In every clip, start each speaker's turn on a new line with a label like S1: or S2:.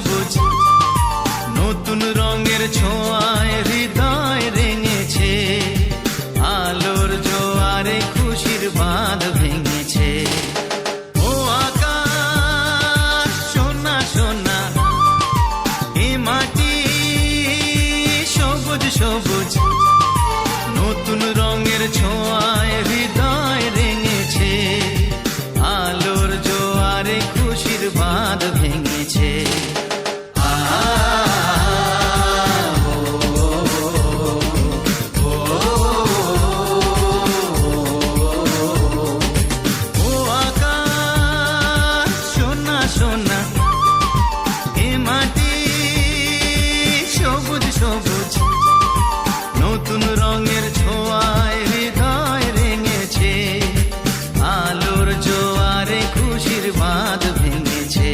S1: সবুজ নতুন রঙের ছোঁয়ায় হৃদয় রেঙেছে, আলোর জোয়ারে খুশির বাঁধ ভেঙেছে। ও আকাশ সোনা সোনা, এ মাটি সবুজ সবুজ নতুন রঙের ছোঁয়ায় হৃদয় রেঙেছে, আলোর জোয়ারে খুশির বাঁধ ভেঙেছে। নতুন রঙের ছোঁয়ায় হৃদয় রেঙেছে, আলোর জোয়ারে খুশির বাঁধ ভেঙেছে।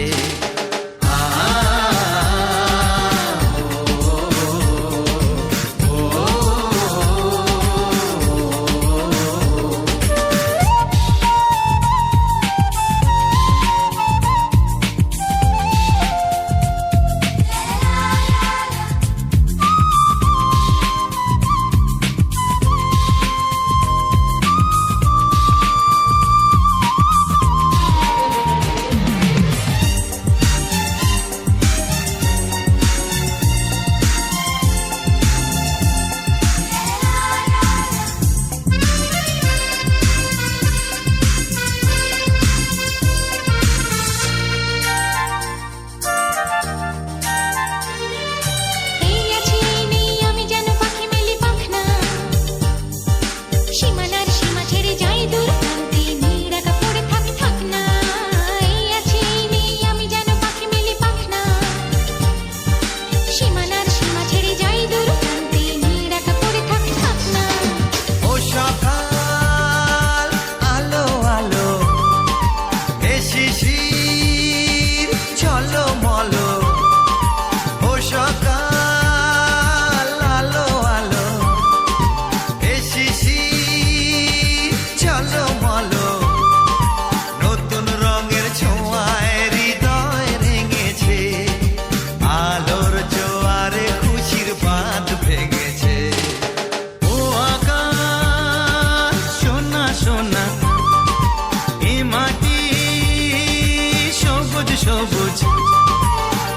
S1: সবুজ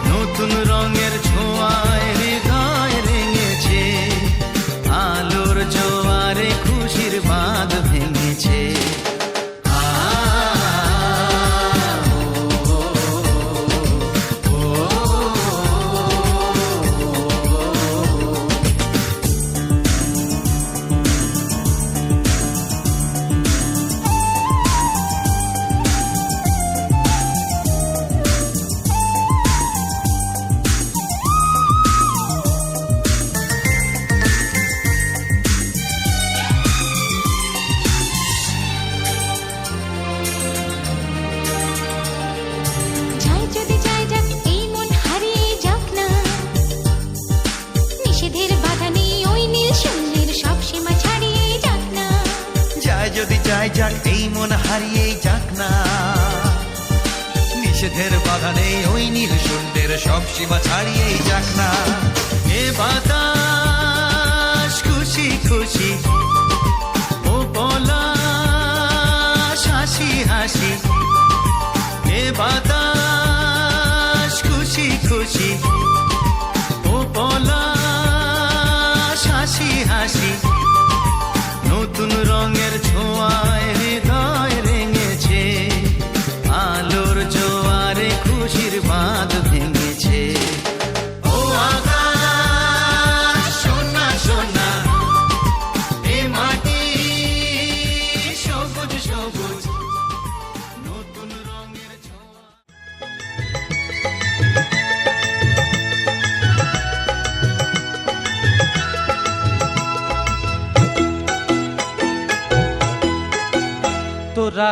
S1: নতুন রঙের ছোঁয়ায় হৃদয় রেঙেছে, আলোর জোয়ারে খুশির বাঁধ ভেঙেছে। যদি যাই যাক এই মন হারিয়েই যাক না, নিষেধের বাধা নেই ওই নীল শূন্যের সব সীমা ছাড়িয়েই যাক না। এ বাতাস খুশি খুশি, ও পলাশ হাসি হাসি, এ বাতাস খুশি খুশি, ও পলাশ হাসি হাসি নতুন রঙের ছোঁয়ায় হৃদয় রেঙেছে, আলোর জোয়ারে খুশির বাঁধ ভেঙেছে। ও আকাশ সোনা সোনা, এ মাটি সবুজ সবুজ নতুন রঙের ছোঁয়া।
S2: তোরা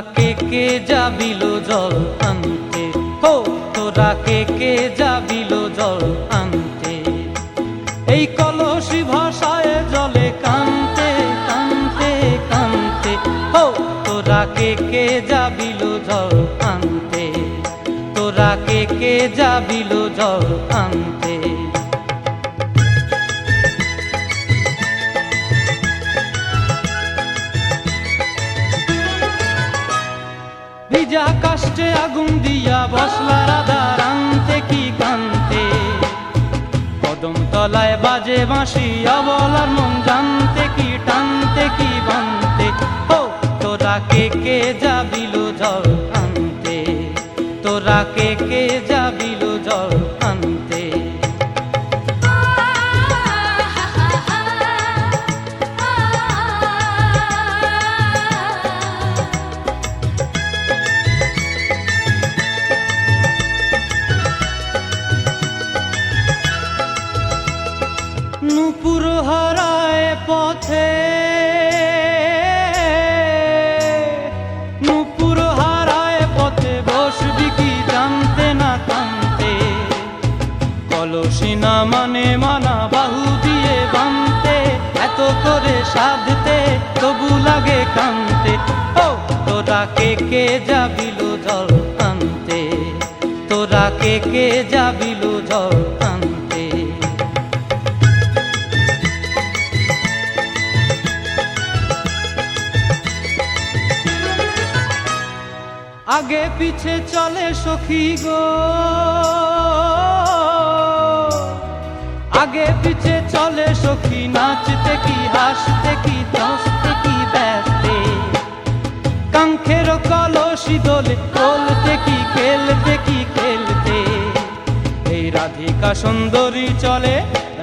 S2: কে যাবিল জল আনতে, হো তোরা কে যাবিল জল আনতে, এই কলসি ভাষায় জলে কানতে কানতে কানতে, হো তোরা কে যাবিল জল আনতে, তোরা কে কে কে যাবিল জল আনতে। ভিজা কাষ্টে আগুন দিয়া বসলা রাধা রানতে কি কান্তে, কদম তলায় বাজে বাঁশি অবলার মন জানতে কি টানতে কি বানতে। ও তোরা কে কে যাবিল জল আনতে, তোরা কে কে যাবিল জল আনতে। নূপুর হারায় পথে, নূপুর হারায় পথে বসবি কি জানতে না কানতে। কলসি না মানে মানা বাহু দিয়ে বানতে, এত করে সাধতে তবু লাগে কানতে। ও তোরা কে কে যাবিল জল আনতে, তোরা কে কে যাবিল জল আনতে। আগে পিছে চলে সখী গো, আগে পিছে চলে সখী, নাচতে কি হাসতে কি দশতে কি ব্যস্তে। কাঙ্ক্ষের কলসি দোলে বলতে কি খেলতে কি খেলতে। এই রাধিকা সুন্দরী চলে,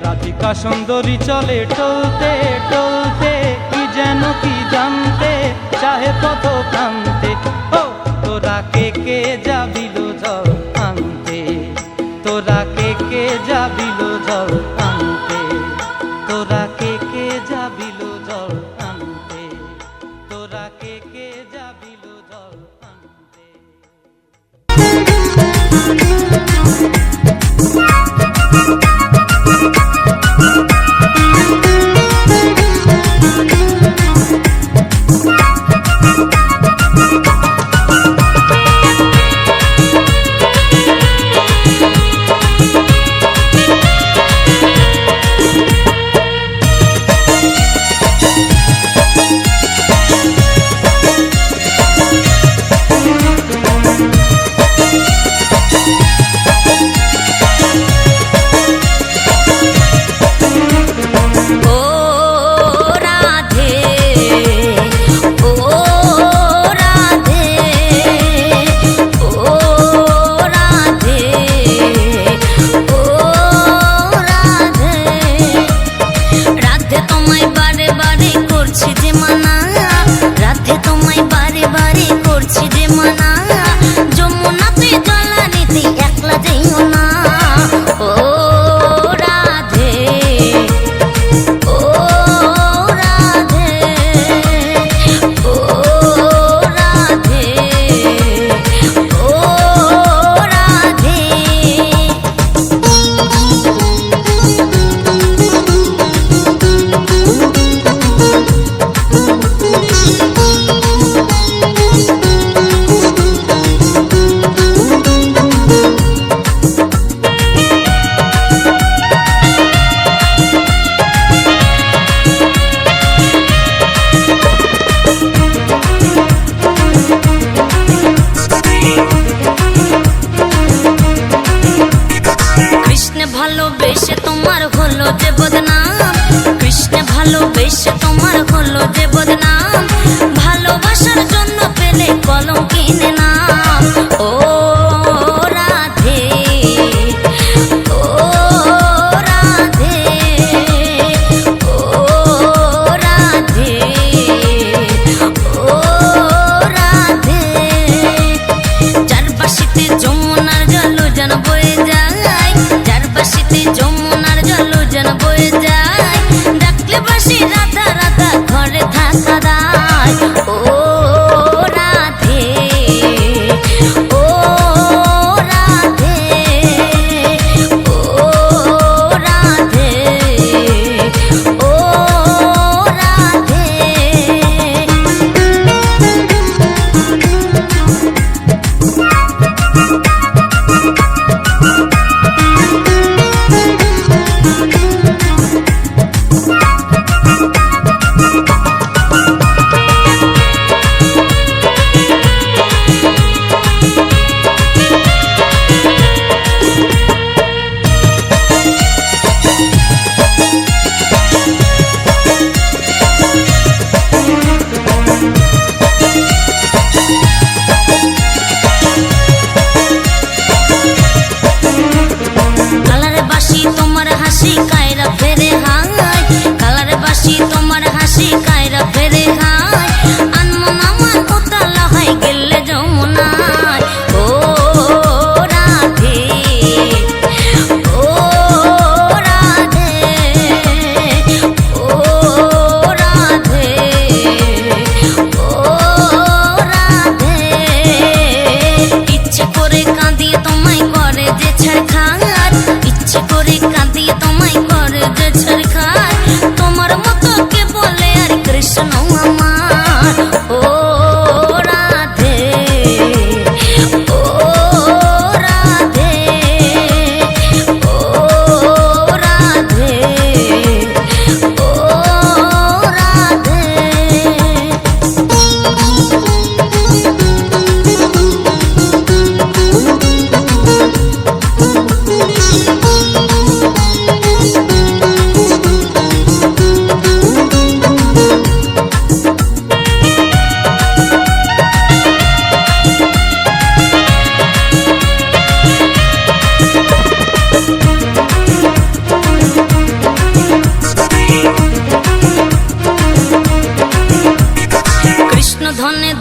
S2: রাধিকা সুন্দরী চলে টলতে টলতে, কি যেন কি জানতে চাহে পথ প্রান্তে। ও তোরা কে কে যাবিল জল আনতে, তোরা কে কে যাবিল জল আনতে, তোরা কে কে যাবিল জল আনতে, তোরা কে কে যাবিল জল আনতে।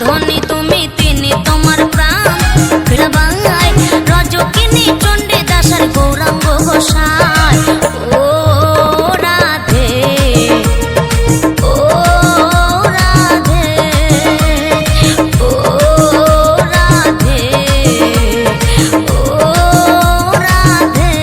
S3: ধনী তুমি তিনি তোমার প্রাণ ফিরবাই রজকিনী চণ্ডী দাসের গৌরাঙ্গ গোসাই ও রাধে ও রাধে ও রাধে ও রাধে।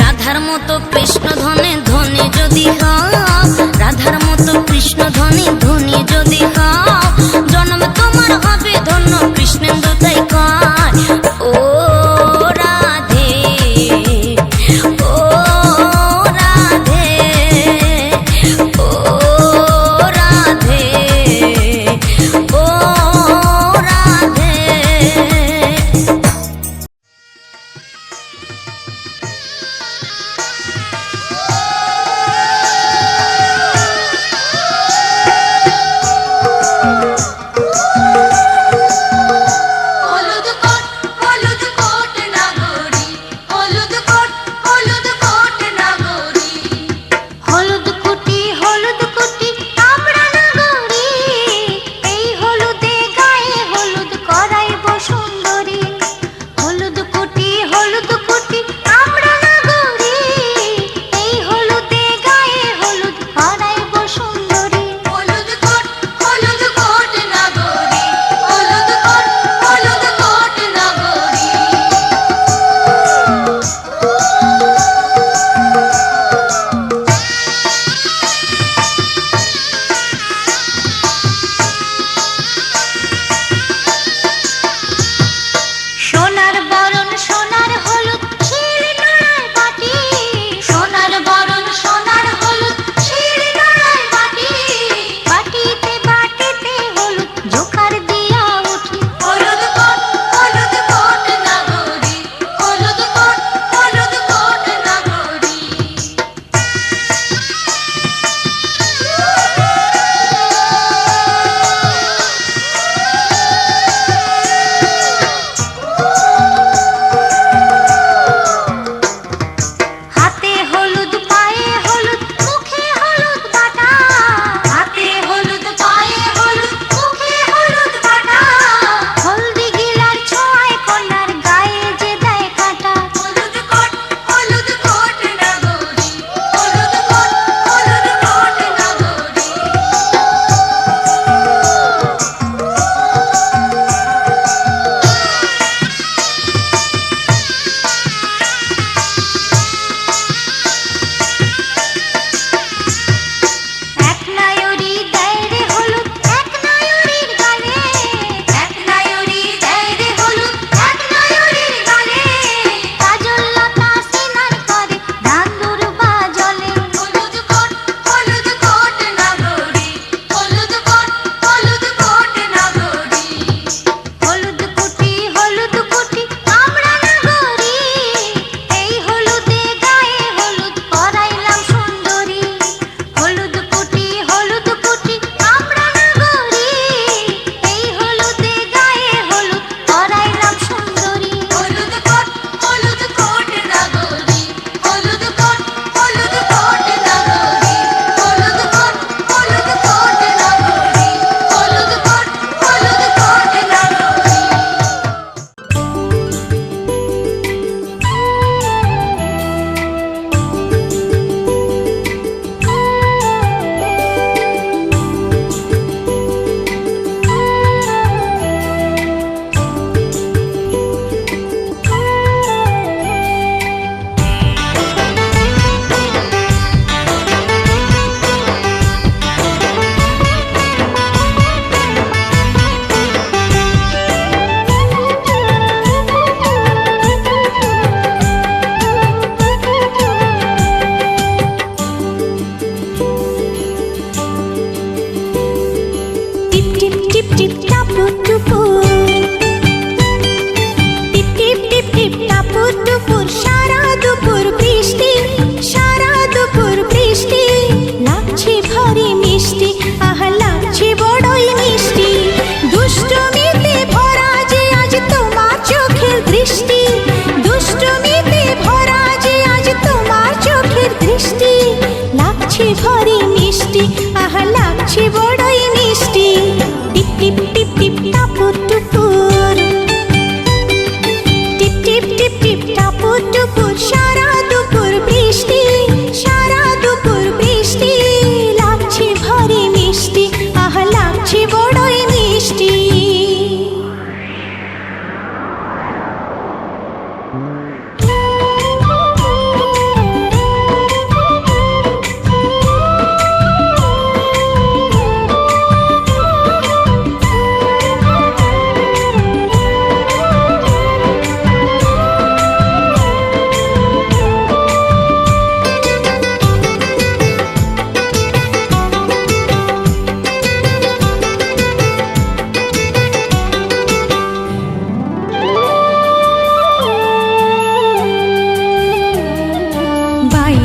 S3: রাধার মতো কৃষ্ণ ধনে ধনী যদি হও রাধার মতো কৃষ্ণ ধনী ধনী যদি হও জন্ম তোমার হবে ধন্য কৃষ্ণেন্দু তাই কয় ও রাধে ও রাধে ও রাধে ও রাধে।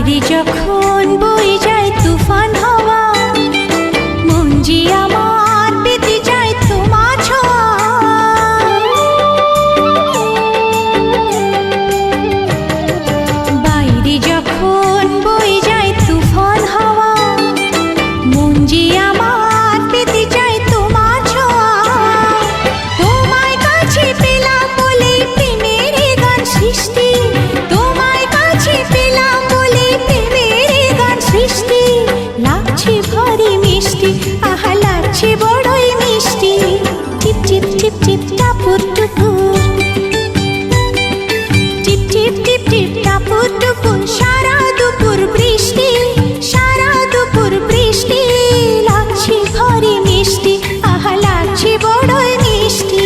S4: বাইরে যখন বয়ে যায় তুফান হাওয়া, মন যে আমার পেতে যায় তোমার ছোঁয়া। বাইরে যখন বয়ে যায় তুফান হাওয়া, মন যে আমার পেতে যায় তোমার ছোঁয়া। তোমায় কাছে পেলাম বলে প্রেমের এ গান সৃষ্টি, তোমায় কাছে পেলাম বলে প্রেমের এ গান সৃষ্টি। লাগছে ভারী মিষ্টি, আহা লাগছে বড়ই মিষ্টি। টিপ টিপ টিপ টিপ টাপুর টুপুর, টিপ টিপ টিপ টিপ টাপুর টুপুর। সারা দুপুর বৃষ্টি, সারা দুপুর বৃষ্টি। লাগছে ভারী মিষ্টি, আহা লাগছে বড়ই মিষ্টি।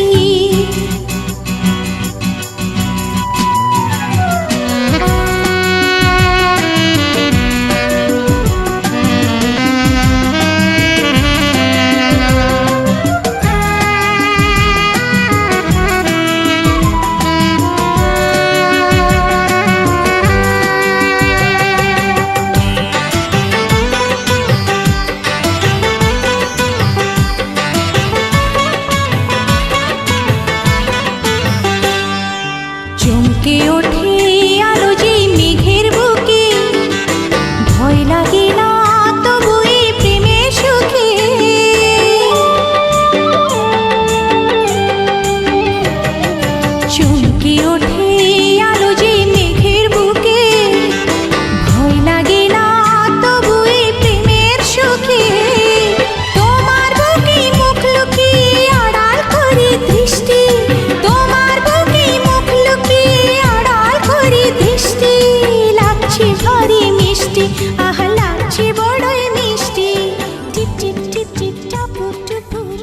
S4: চমকে ওঠে আলো যে মেঘের বুকে, ভয় লাগে না তবু এই প্রেমের সুখে। চমকে ওঠে আলো যে মেঘের বুকে, ভয় লাগে না তবু এই প্রেমের সুখে। তোমার বুকে মুখ লুকিয়ে আড়াল করে দৃষ্টি, তোমার বুকে মুখ লুকিয়ে আড়াল করে দৃষ্টি। লাগছে ভারী মিষ্টি, আহা লাগছে বড়ই মিষ্টি। টিপ টিপ টিপ টিপ টাপুর টুপুর।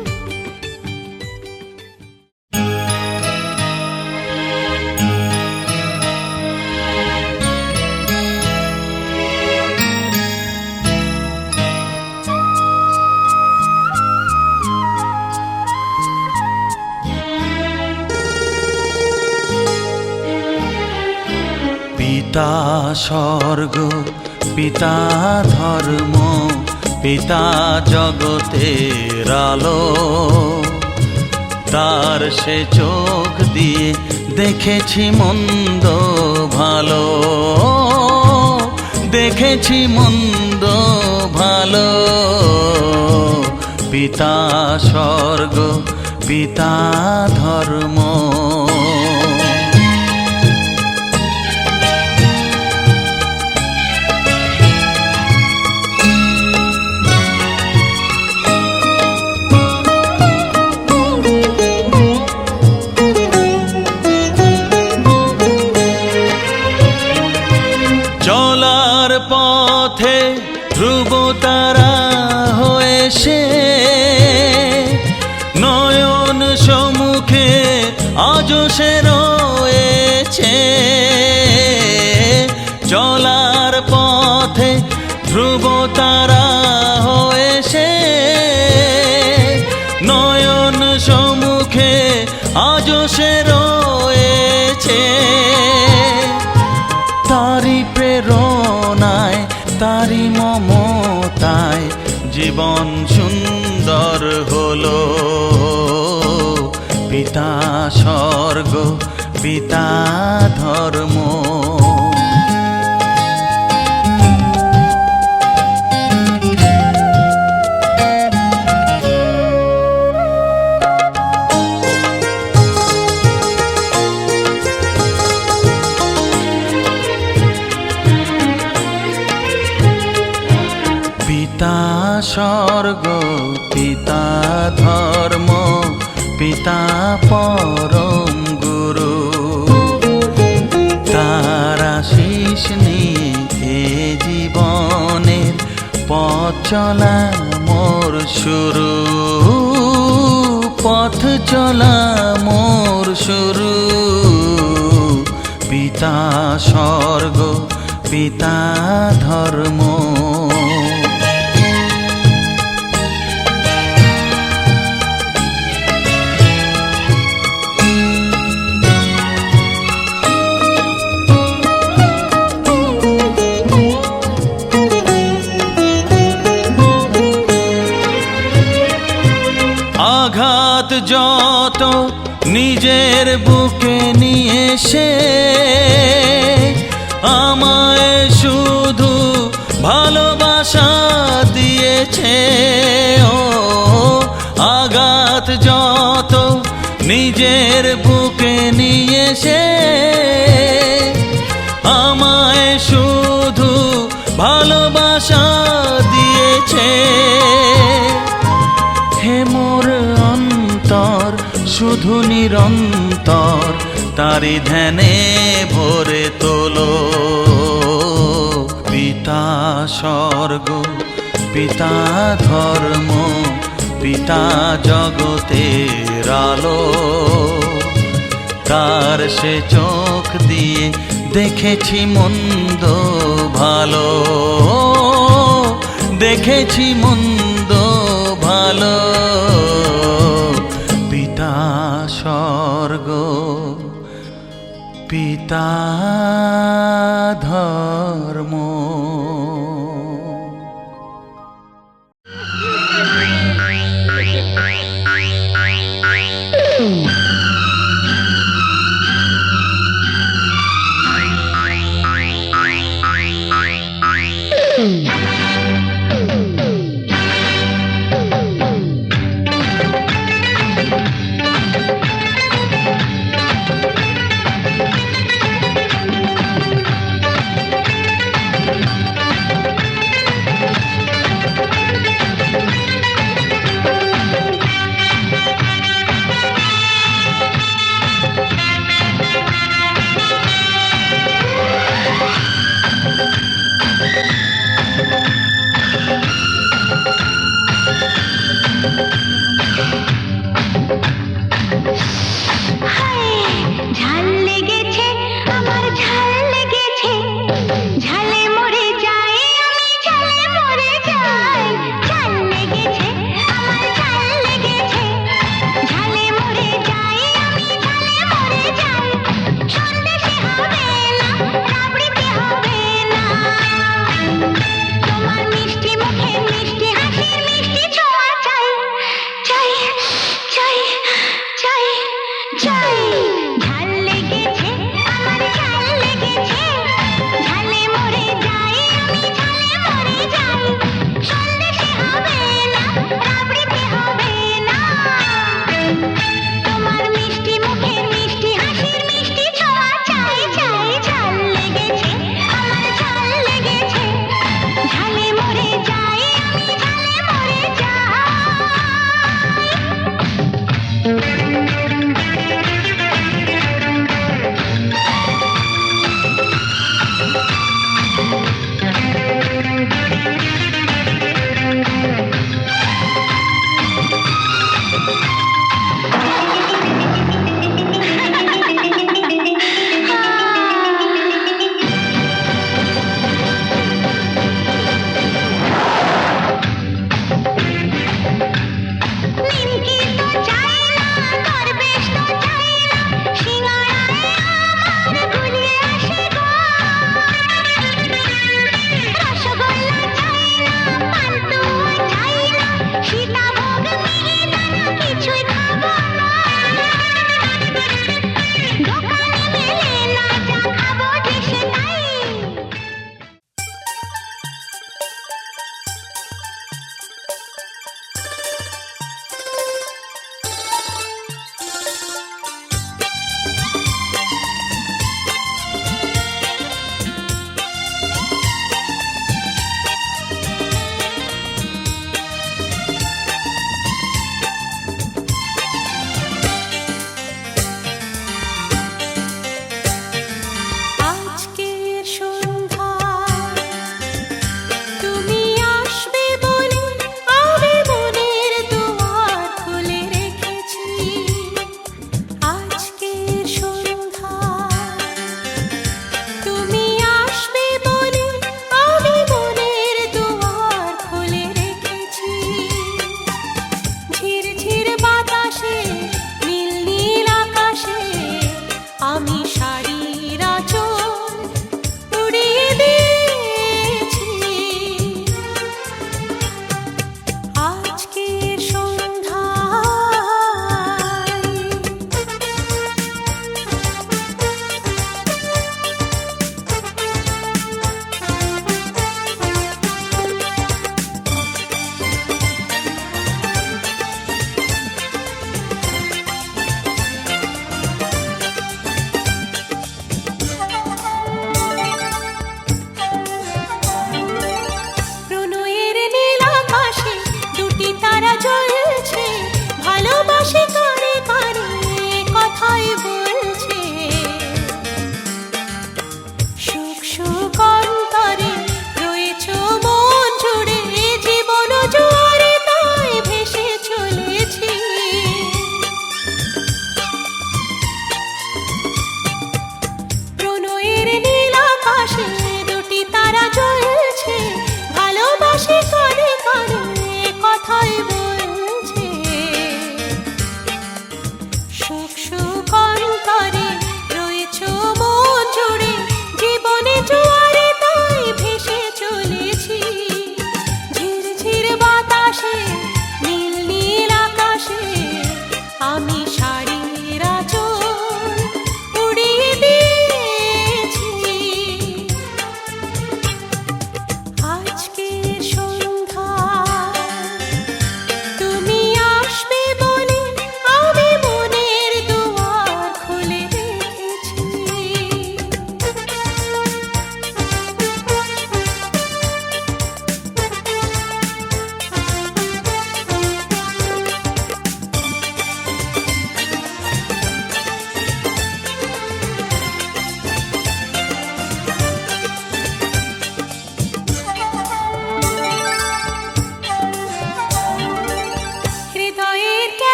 S1: পিতা স্বর্গ, পিতা ধর্ম, পিতা জগতের আলো। তার সে চোখ দিয়ে দেখেছি মন্দ ভালো, দেখেছি মন্দ ভালো। পিতা স্বর্গ, পিতা ধর্ম। চলার পথে ধ্রুব তারা হয়ে সে, নয়ন সম্মুখে আজও সে রয়েছে। চলার পথে ধ্রুব তারা হয়ে সে, নয়ন সম্মুখে আজও সে রয়েছে। তারি প্রেরণায়, তারি মমতায় জীবন সুন্দর হলো। পিতা স্বর্গ, পিতা ধর্ম। পিতা স্বর্গ, পিতা ধর্ম, পিতা পরম গুরু। তার আশীষ নিয়ে এ জীবনের পথ চলা মোর শুরু, পথ চলা মোর শুরু। পিতা স্বর্গ, পিতা ধর্ম। যত নিজের বুকে নিয়ে সে আমায় শুধু ভালোবাসা দিয়েছে। ও আঘাত যত নিজের বুকে নিয়ে সে আমায় শুধু ভালোবাসা দিয়েছে। হে মোর অন্তর শুধু নিরন্তর তারি ধ্যানে ভরে তোলো। পিতা স্বর্গ, পিতা ধর্ম, পিতা জগতের আলো, তার সে চোখ দিয়ে দেখেছি মন্দ ভালো, দেখেছি মন্দ ভালো। পিতা স্বর্গ, পিতা ধর্ম।